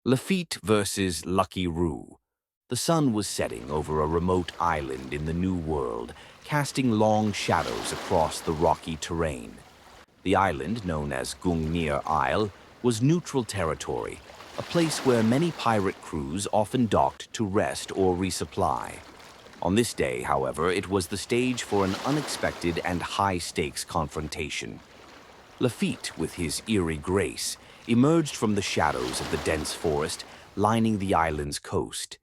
Laffitte versus Lucky Roux. The sun was setting over a remote island in the New World, casting long shadows across the rocky terrain. The island, known as Gungnir Isle, was neutral territory, a place where many pirate crews often docked to rest or resupply. On this day, however, it was the stage for an unexpected and high-stakes confrontation. Laffitte, with his eerie grace, emerged from the shadows of the dense forest lining the island's coast.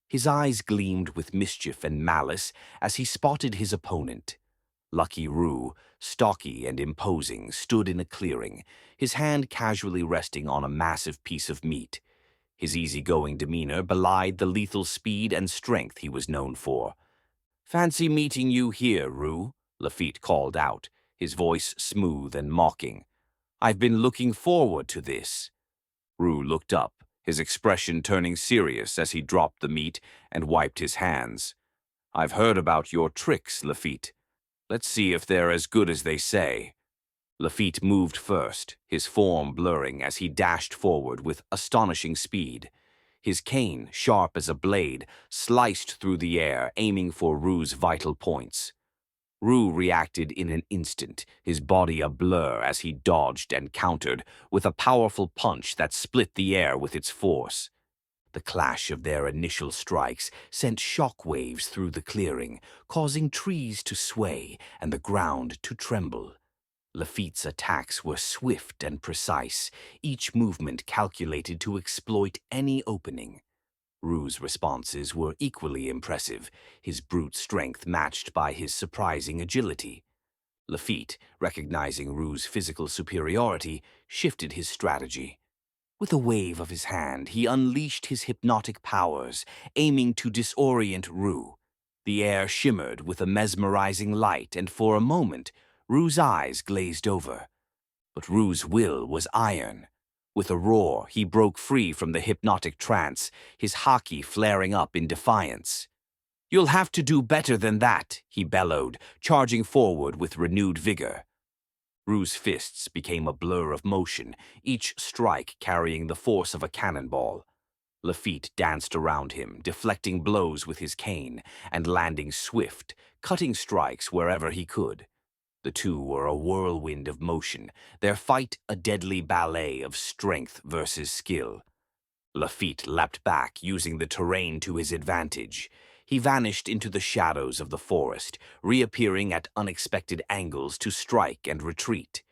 His eyes gleamed with mischief and malice as he spotted his opponent. Lucky Roux, stocky and imposing, stood in a clearing, his hand casually resting on a massive piece of meat. His easygoing demeanor belied the lethal speed and strength he was known for. "Fancy meeting you here, Roux," Laffitte called out, his voice smooth and mocking. "I've been looking forward to this." Roux looked up, his expression turning serious as he dropped the meat and wiped his hands. "I've heard about your tricks, Laffitte. Let's see if they're as good as they say." Laffitte moved first, his form blurring as he dashed forward with astonishing speed. His cane, sharp as a blade, sliced through the air, aiming for Roux's vital points. Roux reacted in an instant, his body a blur as he dodged and countered with a powerful punch that split the air with its force. The clash of their initial strikes sent shock waves through the clearing, causing trees to sway and the ground to tremble. Laffitte's attacks were swift and precise, each movement calculated to exploit any opening. Roux's responses were equally impressive, his brute strength matched by his surprising agility. Laffitte, recognizing Roux's physical superiority, shifted his strategy. With a wave of his hand, he unleashed his hypnotic powers, aiming to disorient Roux. The air shimmered with a mesmerizing light, and for a moment, Roux's eyes glazed over. But Roux's will was iron. With a roar, he broke free from the hypnotic trance, his haki flaring up in defiance. "You'll have to do better than that," he bellowed, charging forward with renewed vigor. Roux's fists became a blur of motion, each strike carrying the force of a cannonball. Laffitte danced around him, deflecting blows with his cane and landing swift, cutting strikes wherever he could. The two were a whirlwind of motion, their fight a deadly ballet of strength versus skill. Laffitte leapt back, using the terrain to his advantage. He vanished into the shadows of the forest, reappearing at unexpected angles to strike and retreat.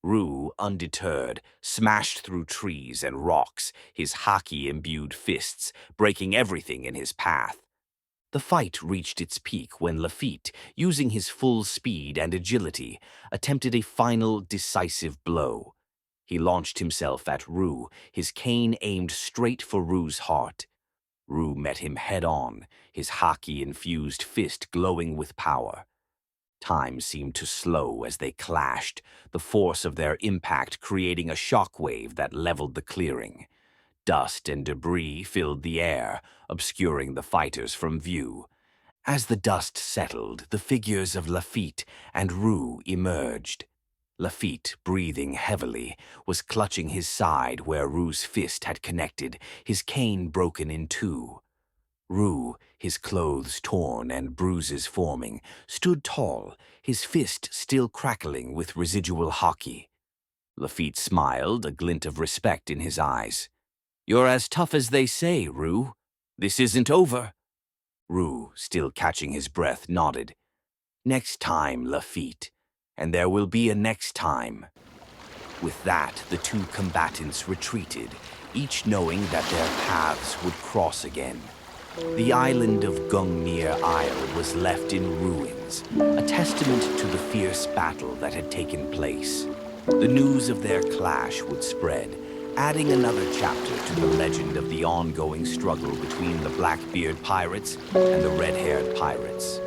Roux, undeterred, smashed through trees and rocks, his haki-imbued fists breaking everything in his path. The fight reached its peak when Laffitte, using his full speed and agility, attempted a final decisive blow. He launched himself at Roux, his cane aimed straight for Roux's heart. Roux met him head-on, his haki-infused fist glowing with power. Time seemed to slow as they clashed, the force of their impact creating a shockwave that leveled the clearing. Dust and debris filled the air, obscuring the fighters from view. As the dust settled, the figures of Laffitte and Roux emerged. Laffitte, breathing heavily, was clutching his side where Roux's fist had connected, his cane broken in two. Roux, his clothes torn and bruises forming, stood tall, his fist still crackling with residual haki. Laffitte smiled, a glint of respect in his eyes. "You're as tough as they say, Roux. This isn't over." Roux, still catching his breath, nodded. "Next time, Laffitte. And there will be a next time." With that, the two combatants retreated, each knowing that their paths would cross again. The island of Gungnir Isle was left in ruins, a testament to the fierce battle that had taken place. The news of their clash would spread, adding another chapter to the legend of the ongoing struggle between the Blackbeard pirates and the red-haired pirates.